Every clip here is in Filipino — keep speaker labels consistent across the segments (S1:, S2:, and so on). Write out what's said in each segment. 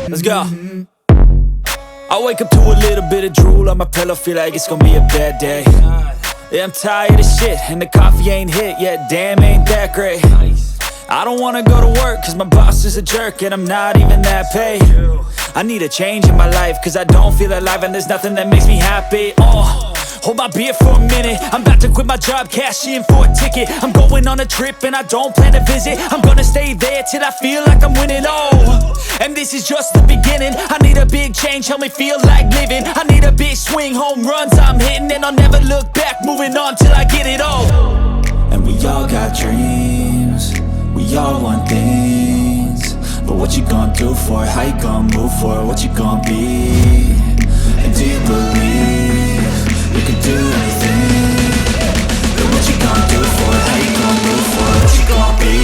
S1: Let's go. I wake up to a little bit of drool on my pillow, feel like it's gonna be a bad day. Yeah, I'm tired of shit, and the coffee ain't hit yet, damn, ain't that great. I don't wanna go to work, cause my boss is a jerk, and I'm not even that paid. I need a change in my life, cause I don't feel alive, and there's nothing that makes me happy. Hold my beer for a minute, I'm about to quit my job, cash in for a ticket. I'm going on a trip and I don't plan to visit. I'm gonna stay there till I feel like I'm winning, and this is just the beginning. I need a big change, help me feel like living. I need a big swing, home runs I'm hitting, and I'll never look back, moving on till I get it all. And we all got dreams, we all want things, but what you gonna do for it? How you gonna move for it? What you gonna be? And do you believe you can do anything? But what you gonna do for it? How you gonna move for it? What you gonna be?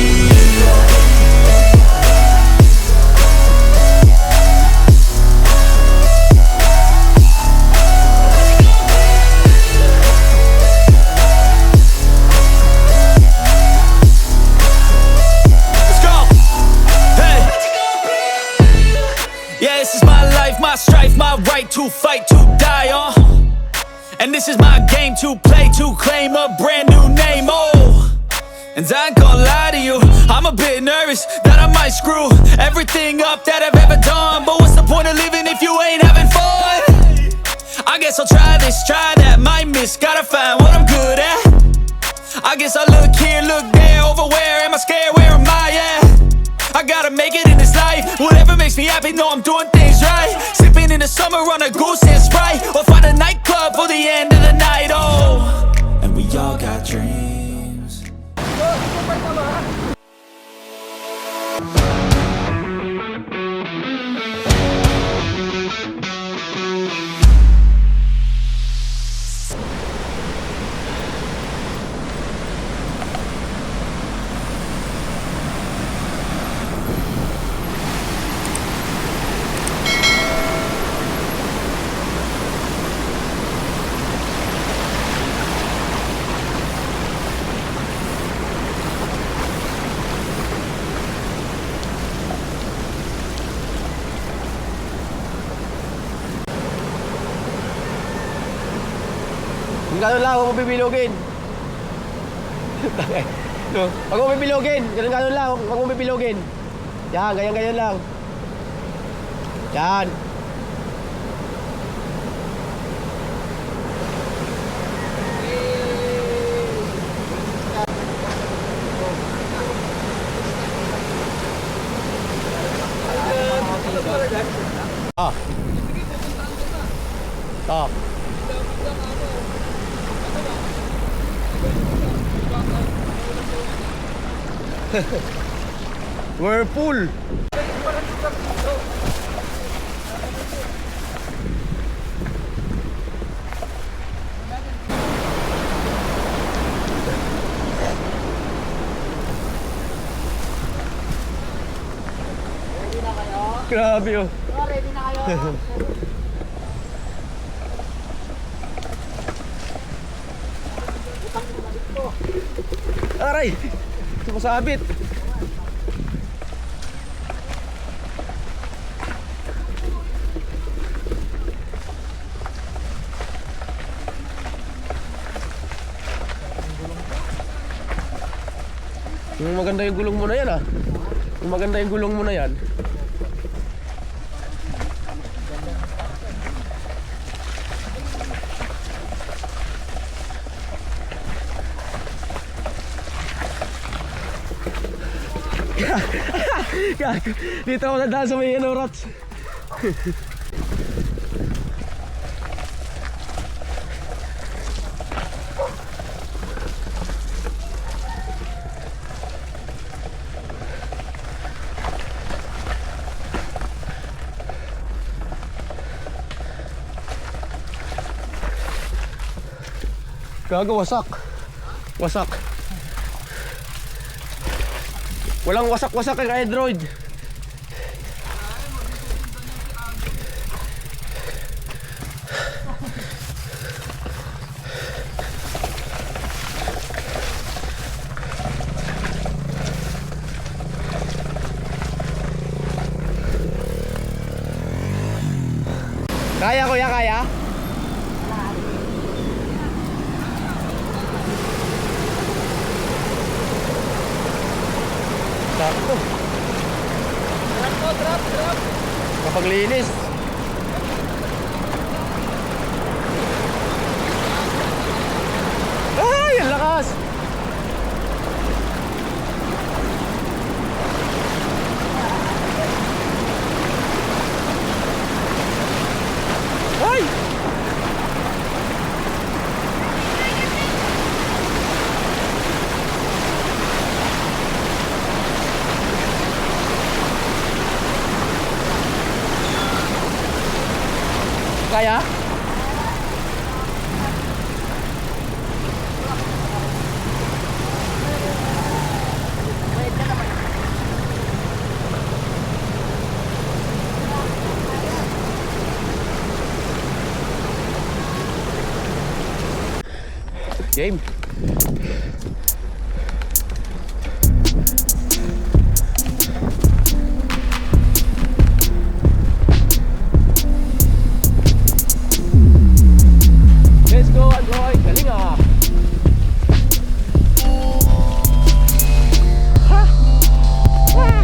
S1: My strife, my right to fight, to die on. And this is my game to play, to claim a brand new name, And I ain't gonna lie to you, I'm a bit nervous that I might screw everything up that I've ever done. But what's the point of living if you ain't having fun? I guess I'll try this, try that, might miss, gotta find what I'm good at. I guess I look here, look there, over where am I scared, where am I at? I gotta make it in this life, whatever makes me happy, know I'm doing things right. Sipping in the summer on a goose and Sprite, or find a nightclub for the end of the night, And we all got dreams.
S2: Ganun lang, huwag mo pipilugin. Huwag mo pipilugin. Ganun lang, huwag mo pipilugin. Yan, ganyan lang. Yan. Whirlpool. Grabe oh.
S3: Ready na kayo?
S2: Aray! Sumasabit! Maganda yung gulong mo na yan ah. Maganda yung gulong mo na yan. Dito ako nadaan sa may Rats. Gago, wasak. Wasak. Walang wasak-wasak ang Android. Kaya kuya, kaya? Sakto. Drop. Kapag linis. Ay, ang lakas! Ay! Kaya? Game. Let's go, Android. Galing ah. Ha! Ah!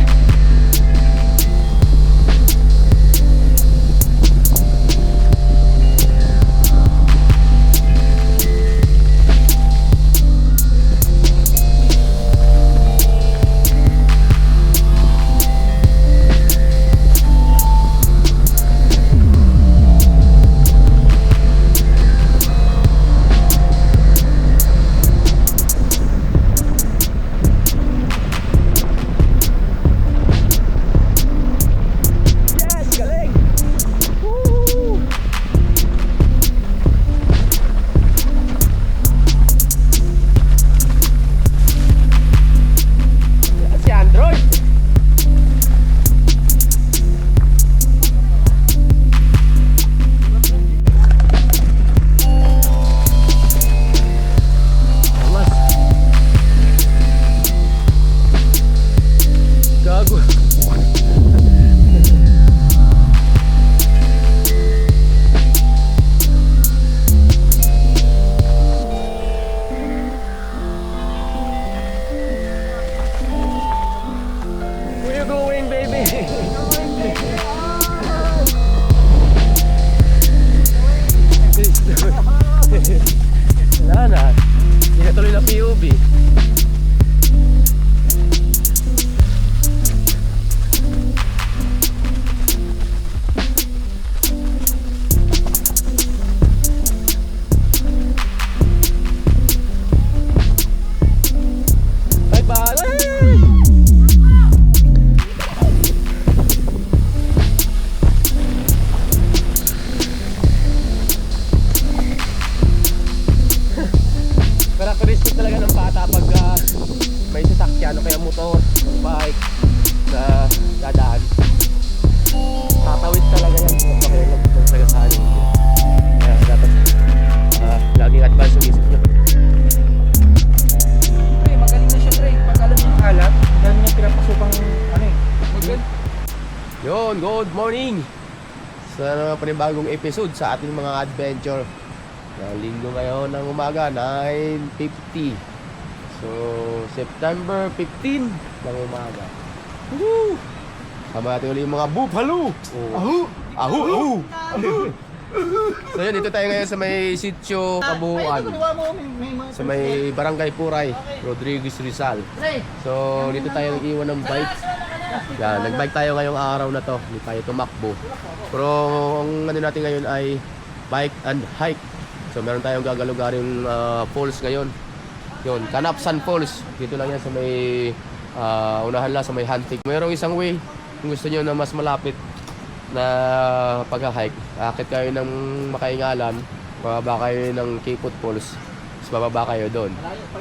S2: Yes, galing! Woo! Yan si Android. Mas. Gago. Where you going, baby? Wala na. Hindi na tuloy na PUB. Bye-bye! Characteristic talaga ng bata pag may sasakyan o kaya motor, bike na dadaan. Tatawid talaga yan kung pakialam kung talaga sa akin. Kaya dapat laging advance yung isip nyo.
S3: Pre, magaling na siya pre. Pag alam yung alat, dahil niya pinapasukang ano eh. Magaling.
S2: Yun, good morning! Sa panibagong episode sa ating mga adventure. Linggo ngayon ng umaga, 9:50. So, September 15 ng umaga. Woo! Sama natin ulit yung mga buffalo! Ahu! Ahu! So yun, dito tayo ngayon sa may Sitio Kabuuan. Sa may Barangay Puray, Rodriguez Rizal. So, dito tayo nag-iwan ng bike. Yan, nag-bike tayo ngayong araw na to. Hindi tayo tumakbo. Pero ang ano natin ngayon ay bike and hike. So meron tayong gagalugaring falls ngayon. Yun, Kanapsan Falls. Dito lang yan sa may unahan lang sa may Hantik. Mayroong isang way kung gusto nyo na mas malapit na pag-hike. Akit kayo ng Makaingalan, bababa kayo ng Kipot Falls. Tapos bababa kayo doon.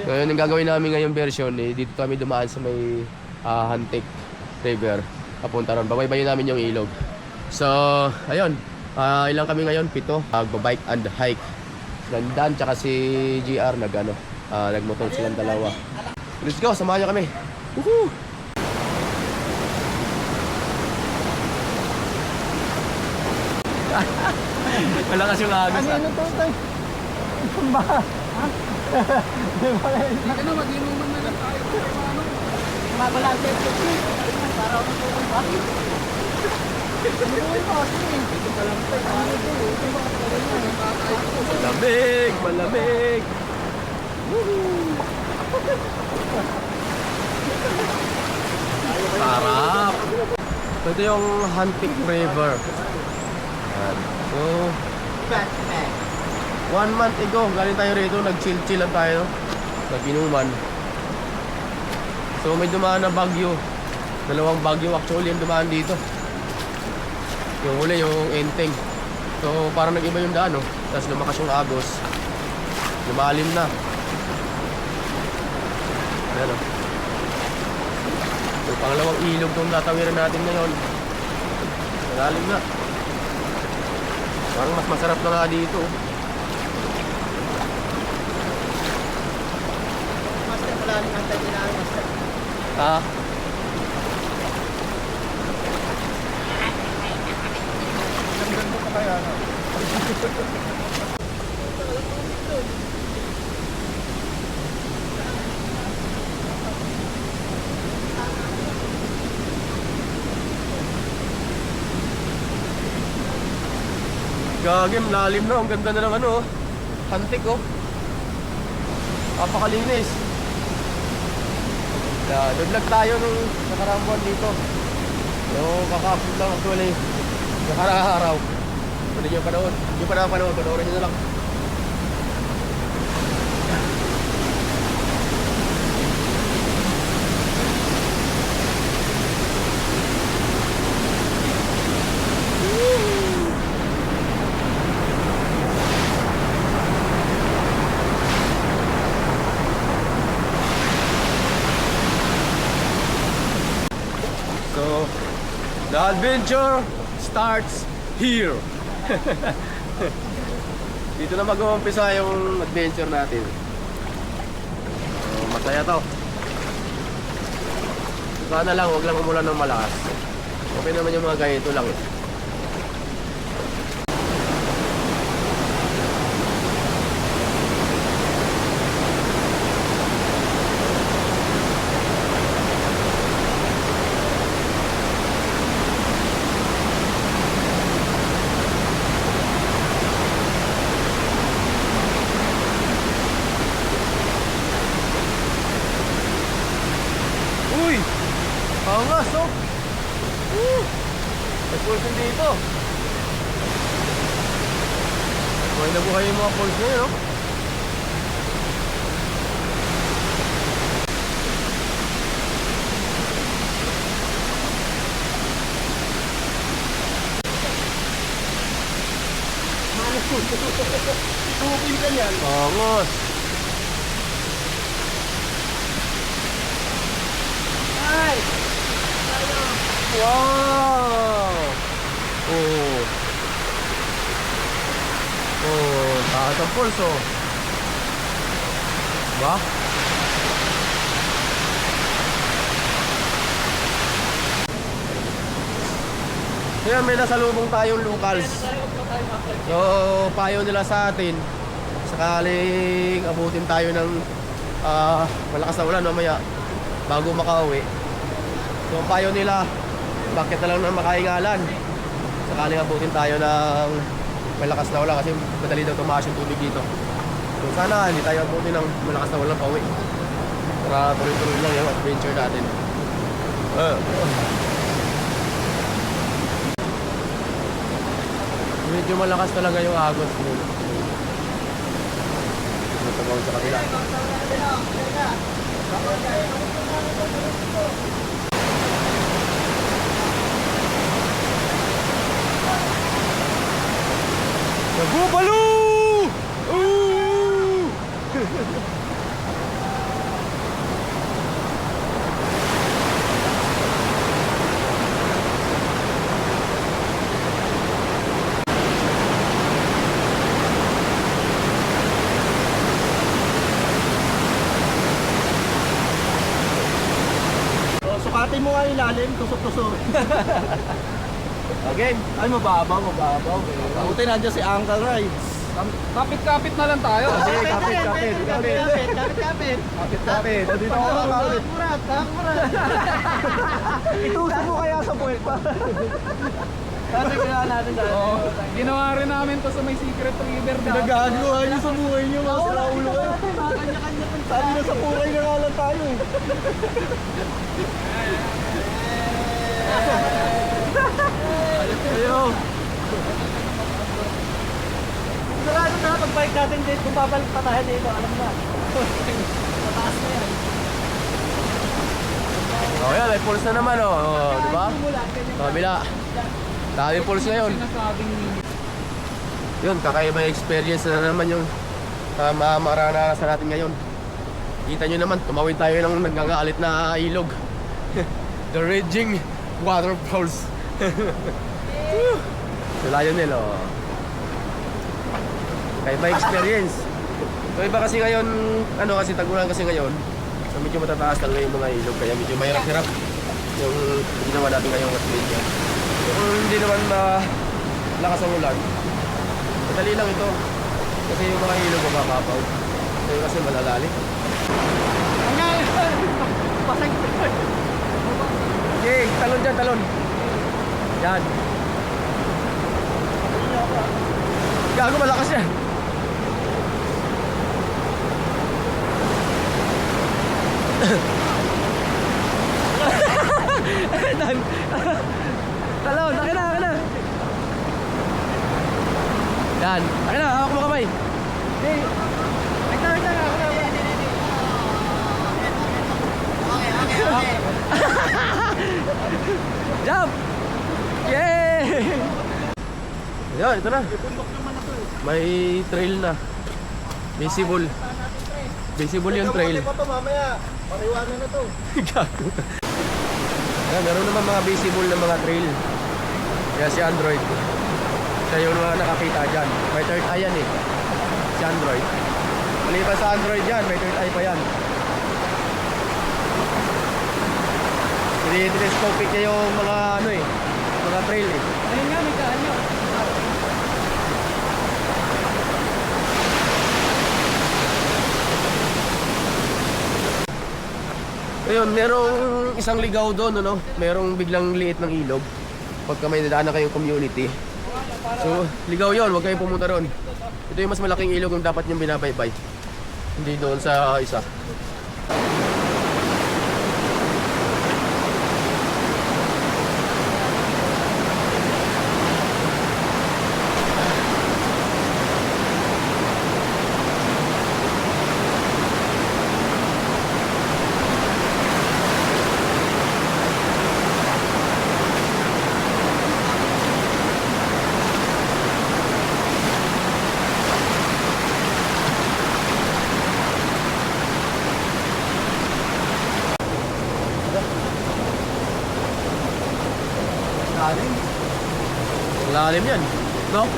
S2: So yun yung gagawin namin ngayong version. Dito kami dumaan sa may Hantik River. Papunta ron. Babaybayin namin yung ilog. So, ayun. Ilang kami ngayon? 7. Mag-bike and hike. Dan tsaka si GR nagmotor silang dalawa. Let's go, samahan niyo kami. Woohoo! Malakas yung agos.
S3: Ano to, tay? Ba?
S4: Hindi na, mag-inuman na lang tayo.
S3: Mabalante ito. Para ako ba? Ano ko? Ito pa lang tay.
S2: Malamig, malamig. Sarap. Ito yung Hantik River. Ayan. So, 1 month ago, galing tayo rito, nag-chill-chill lang tayo. Nag-inuman. So, may dumaan na bagyo. 2 bagyo actually yung dumaan dito. Yung huli, yung Enteng. So, parang nag-iba yung daan, no? Tapos lumakas yung agos. Lumalim na. Ayan, no? So, pangalawang ilog itong tatawiran natin ngayon. Malalim na. Parang mas masarap na nga dito.
S3: Master, malalim ang tayo na, master.
S2: Ah.
S3: Ganda pa kaya, ano?
S2: Gagim, lalim na. Ang ganda na ng ano, Hantik, oh. Napakalinis. Nag-vlog tayo nung nakaraang buwan dito. So, kaka-upload lang actually. Nakaraang araw. Kung hindi nyo panood, hindi pa napanood, panoorin nyo na lang. So, the adventure starts here. Dito na mag-uumpisa yung adventure natin. So, masaya to. Sana lang, huwag lang umulan ng malakas. Okay naman yung mga ganito lang eh. Uy! Angas, oh! May pulse dito. Buhay na buhay yung mga pulse ngayon, oh.
S3: Tupin ka yan.
S2: Angas!
S3: Ay!
S2: Wow! Oh. Oh, taas ang pulse, oh. Ba? Kaya may nasalubong tayong locals. So, payo nila sa atin, sakaling abutin tayo ng malakas na ulan mamaya bago makauwi. So, ang payo nila, bakit na lang na makaingalan sakaling abutin tayo ng malakas na ulan kasi madali daw tumaas yung tubig dito. So, sana hindi tayo abutin ng malakas na ulan pauwi para tuloy-tuloy lang yung adventure natin. Medyo malakas talaga yung agos mo. Ito ba sa kabila? Nagubalo! Ooh!
S3: Sukatin mo nga ilalim, tusok-tusok.
S2: Again.
S3: Ay, mababaw.
S5: Buti nandiyan si Uncle Rides.
S3: Kapit-kapit na lang tayo.
S2: Sige, kapit.
S5: Kapit.
S2: O, dito ako kapit.
S5: Murat. Itusan mo kaya sa puwet pa. Kasi kaya natin dahil.
S3: Oo. Ginawa rin namin to sa may secret river.
S5: Pinagagawa niyo sa buhay niyo, mga saraulo kayo. Sabi na sa puray na nga lang tayo eh.
S2: Ayun.
S5: Sarado na pagbalik natin dito, kung babalik pa tayo dito, alam na. Mataas na yan.
S2: Oh, yan, may pulse na naman, oh. Oh, di ba? Kabila. Dami pulse ngayon.
S3: Sinasabing
S2: Yun, kakaiba yung experience na naman yung maranasan natin ngayon. Kita nyo naman, tumawid tayo ng nagngangaalit na ilog. The raging waterfalls. So, Lionel, oh. Kakaiba experience. So, iba kasi ngayon, kasi tagulan kasi ngayon. So, medyo matataas talaga yung mga ilog, kaya medyo mahirap-hirap yung ginawa natin ngayong video. So, kung hindi naman lakas ang ulan, madali lang ito. Kasi yung mga ilog mababaw. Kaya kasi malalalim. Okay, talon dyan, talon. Yan. Gago, malakas yan. Talon, akin na. Yan, akin na, hawak mo kamay. Hey, wait na. Jump! Yay! Ayan, ito na. May trail na. Visible yung trail.
S5: Ito mamaya, pariwanan na to.
S2: Gago. Ayan, meron naman mga visible na mga trail. Kaya si Android, siya yung mga nakakita dyan. May third eye yan eh. Si Android. Maliban sa Android yan, may third eye pa yan. Telescopic niya yung mga mga trail eh.
S3: ayun nga, may kaanyo.
S2: Ayun, merong isang ligaw doon, merong biglang liit ng ilog. Pagka may nadaanan kayong community. So, ligaw yon, huwag kayong pumunta doon. Ito yung mas malaking ilog yung dapat niyong binabaybay. Hindi doon sa isa. Lalim yan, no?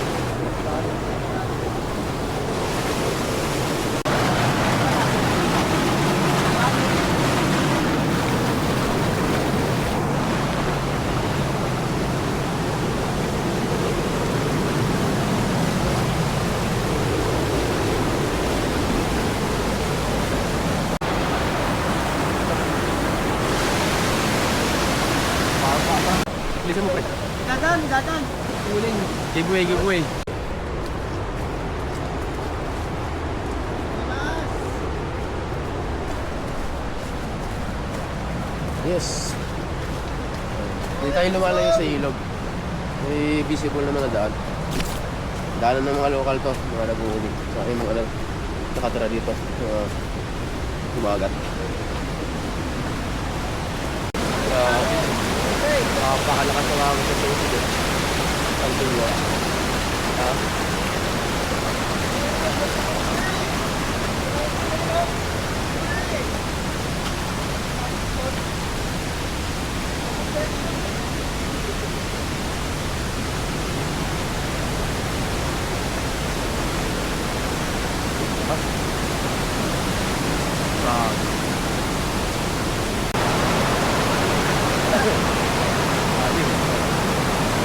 S2: Bilisan mo, pre.
S5: Gatan.
S2: Giveaway. Yes. Hindi tayo lumalayo sa ilog. May visible na mga daan. Daanan ng mga lokal to, mga nag-uuling. Sa aking mga nakatira dito, mga kumagat. Napakalakas na mga sa tubig. Ang dulo.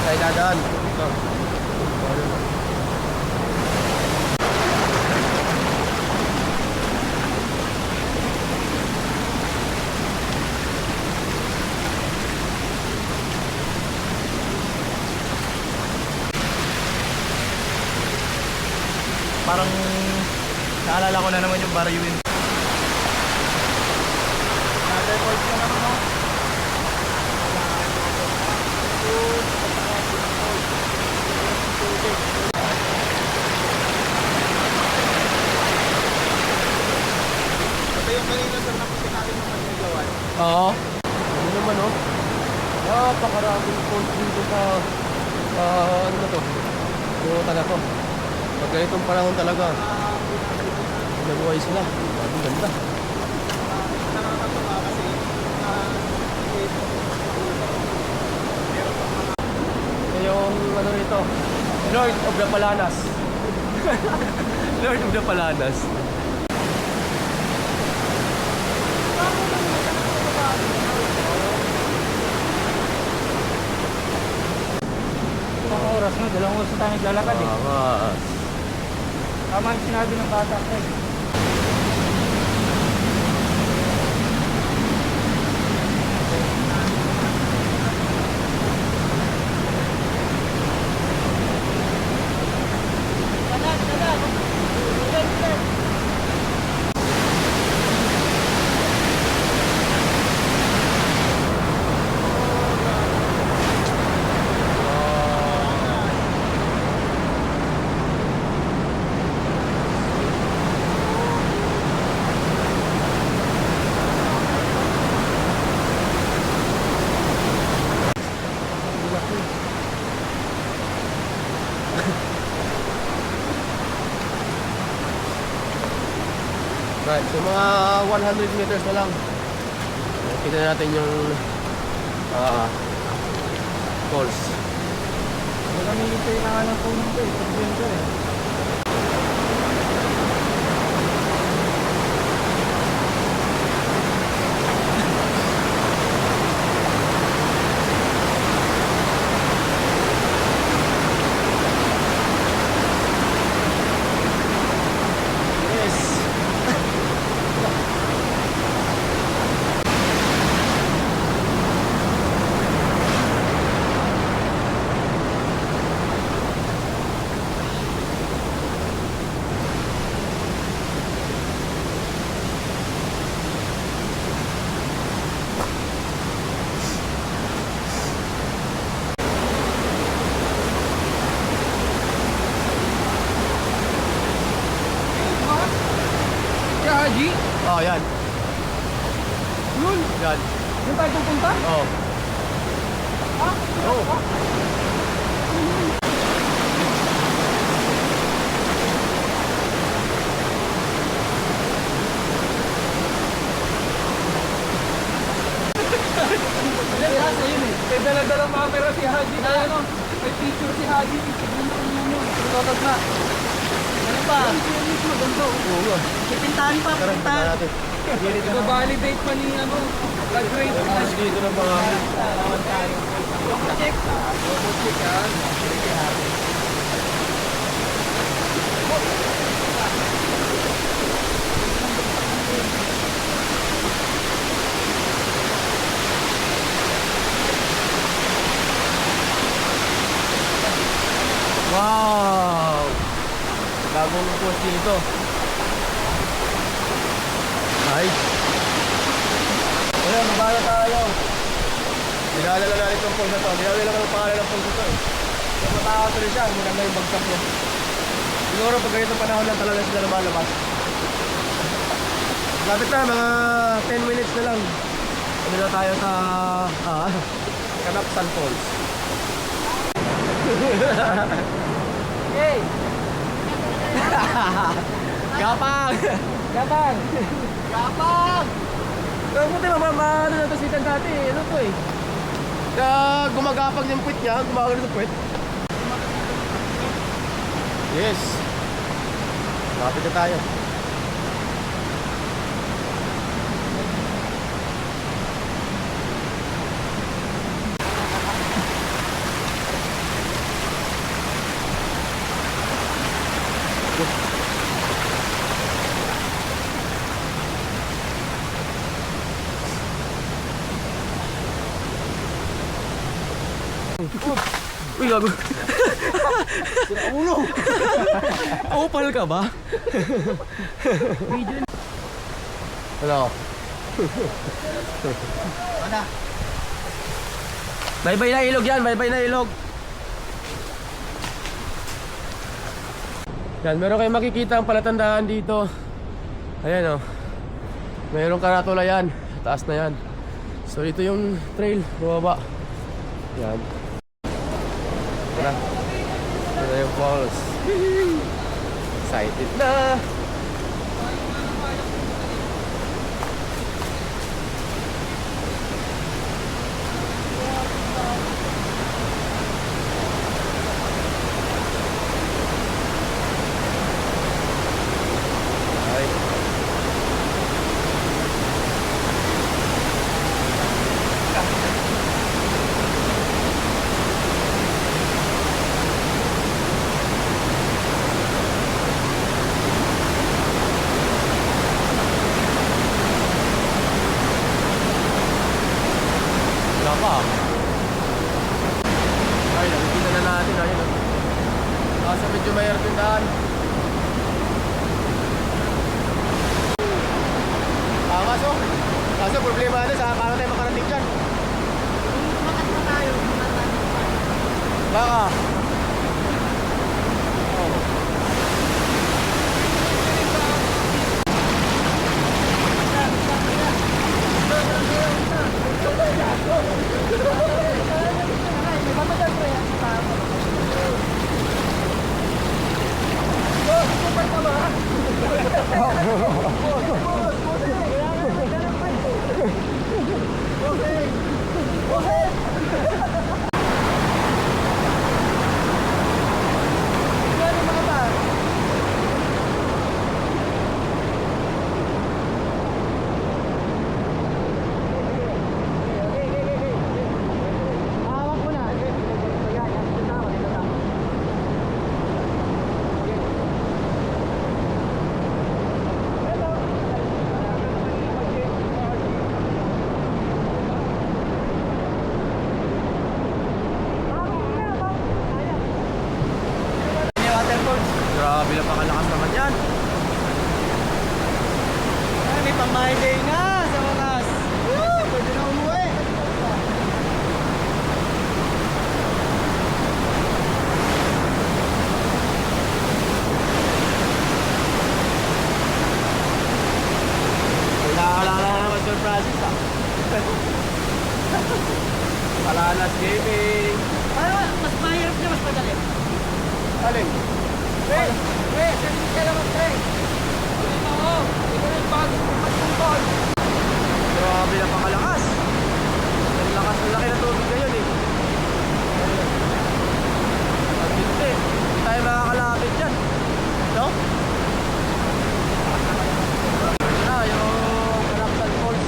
S2: Tayo dadaan. Ito.
S5: Parang naalala ko na naman yung Baryuin.
S3: Na-record ko naman mo.
S4: Ito yung kanina sir na kasi natin naman yung gawan.
S2: Oo. Ano naman oh. Napakaraming falls dito sa ano na to? Yung taga to. Pag ganitong panahon talaga. Nabuhay sila. Ang ganda.
S4: Nakakatawa kasi
S2: Yung ano rito, Lord of the Palanas. Lord of the Palanas.
S3: Isang oras no, 2 oras na tayo naglalakad eh. Tama yung sinabi ng bata ko eh.
S2: Right, so mga 100 meters na lang. Kita natin yung falls.
S3: Nagamilitay na nga ng phone ko eh. Pag-venter eh.
S2: Yes.
S3: Kaya Haji,
S2: Oh, yan.
S3: yun,
S2: Yan.
S3: yun tayo pupunta?
S2: Oh. Oh.
S3: May dala-dalang camera si Haji na ano, may picture si Haji. Tutot na.
S5: Ano pa?
S3: Maganda.
S2: Oo nga.
S5: Pipintahan pa,
S2: Tara, tingnan
S5: pipintahan.
S2: natin.
S3: Iba-validate pa ni ano, flag rate.
S2: Tapos dito ng mga
S5: Check.
S2: wow! Bagong post dito. Nice. Ayan, mabala tayo. Dinadala natin itong post na to. Dinadala lang ang pangalan ng post na to eh. Kung matakas rin siya, maganda yung bagsak niya. Siguro pag ganitong panahon lang talaga sila lumalabas. Lapit na, mga 10 minutes na lang. Ano na tayo sa Canapsan Falls.
S3: Hey!
S2: Gapang!
S3: Gabang!
S2: Gapang! Pero buti ano na to sitan dati eh. Ano to eh? Gumagapang yung puwit niya, gumagano sa puwit. Yes. Lapit na tayo. Uy, gago. Ulo. Opal ka ba? Ano? Bye-bye na ilog yan, bye-bye na ilog. Yan, meron kayong makikita ang palatandaan dito. Ayan, oh. Mayroong karatula yan. Taas na yan. So ito yung trail, bumaba. Yan. Tara. Ito na yung falls. Excited na. Ay, nakikita na natin. Ayun, sa medyo mayroon yung daan. Kaso problema natin sa paano tayo makarating dyan. Baka grabe na pakalakas naman yan.
S5: May pang-Monday nga sa wakas. Pwede na umuwi.
S2: Nakakalala naman Sir Francis, ah. Palanas Gaming.
S5: Parang mas mahirap niya, mas madali.
S2: Alin?
S3: Kaya naman, pre. Ito ako. Ito yung bagong pagtungkol.
S2: Grabe na pakalakas. Ang lakas ng laki na tubig ngayon, eh. Ang hindi. Hindi tayo makakalapit dyan. No? Na, yung Kalaksan Falls.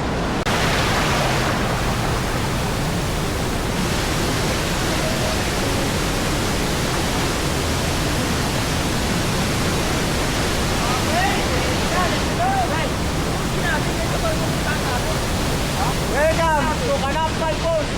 S5: Welcome to Kalaksan Falls.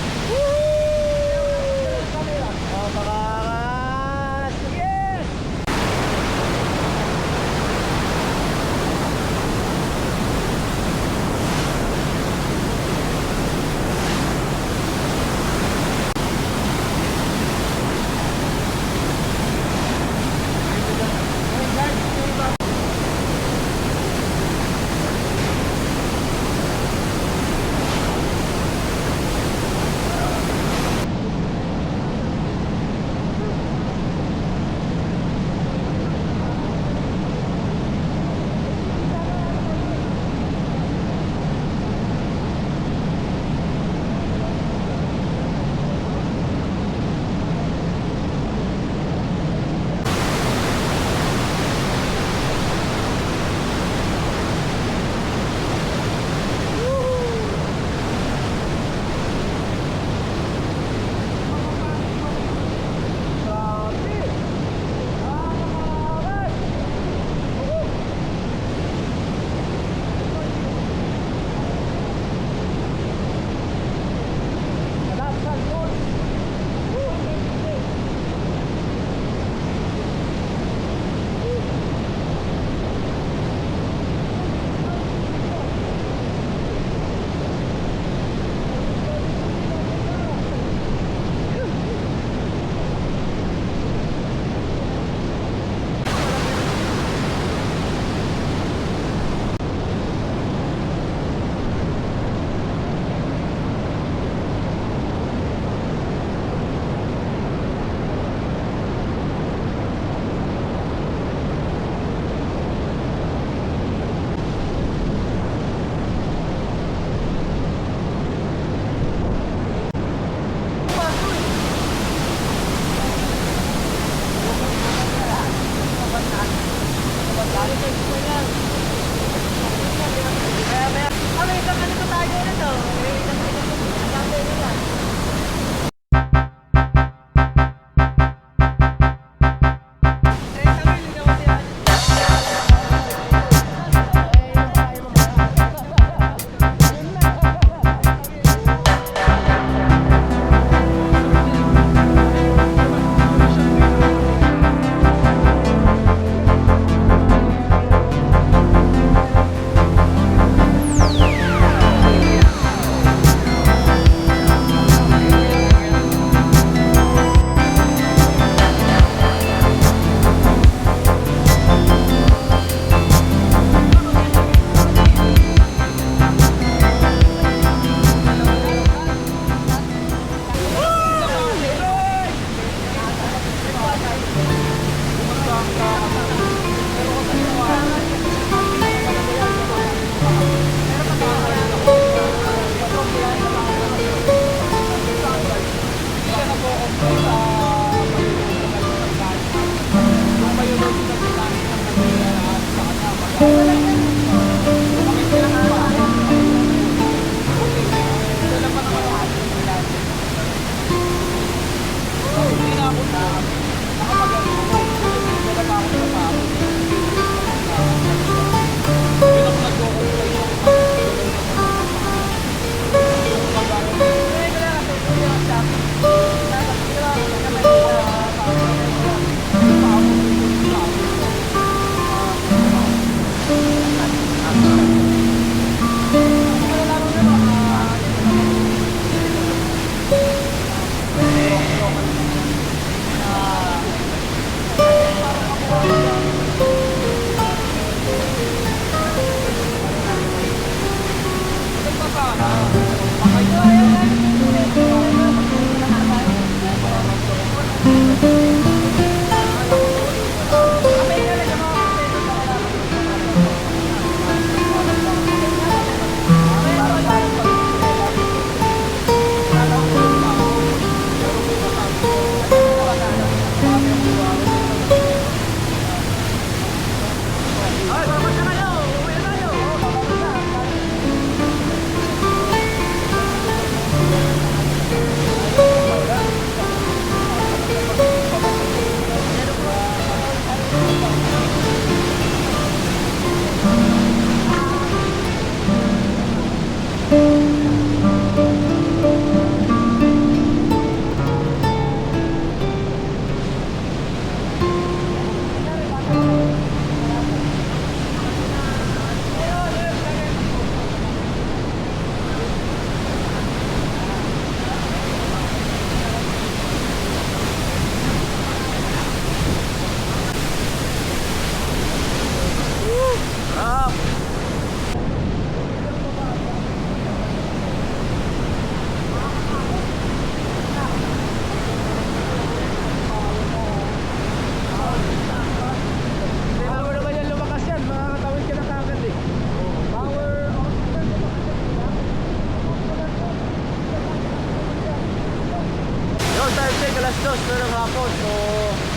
S2: Now time check, alas 2 na ng hapon. So,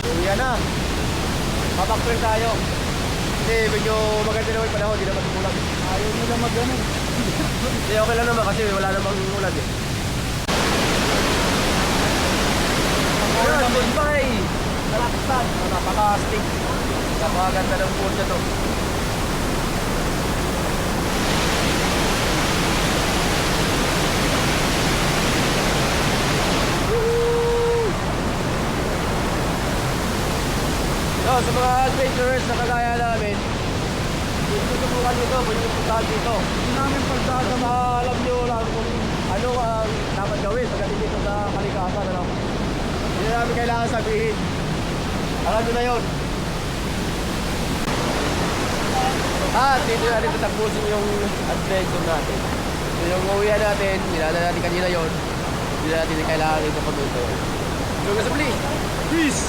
S2: uwi na. Papakpil tayo. Kasi medyo maganda naman yung panahon, di naman umulan.
S3: Ayaw nila mag-ano.
S2: Hindi, okay lang naman kasi wala namang ulan eh. Ayun, goodbye!
S3: Kalaksan.
S2: Napaka-astig. Napakaganda ng pool na to. So, sa mga adventurers na kagaya namin, gusto subukan nito, pwede puntahan dito.
S3: Hindi namin pagdadama.
S2: Alam nyo lang kung ano ang dapat gawin pagdating dito sa kalikasan. Ano? Hindi na namin kailangan sabihin. Alam nyo na yun. At dito natin tatapusin yung adventure natin. So yung uwihan natin, nilala natin kanina yun. Hindi natin kailangan ito pag-ito. So, kasabli! Peace!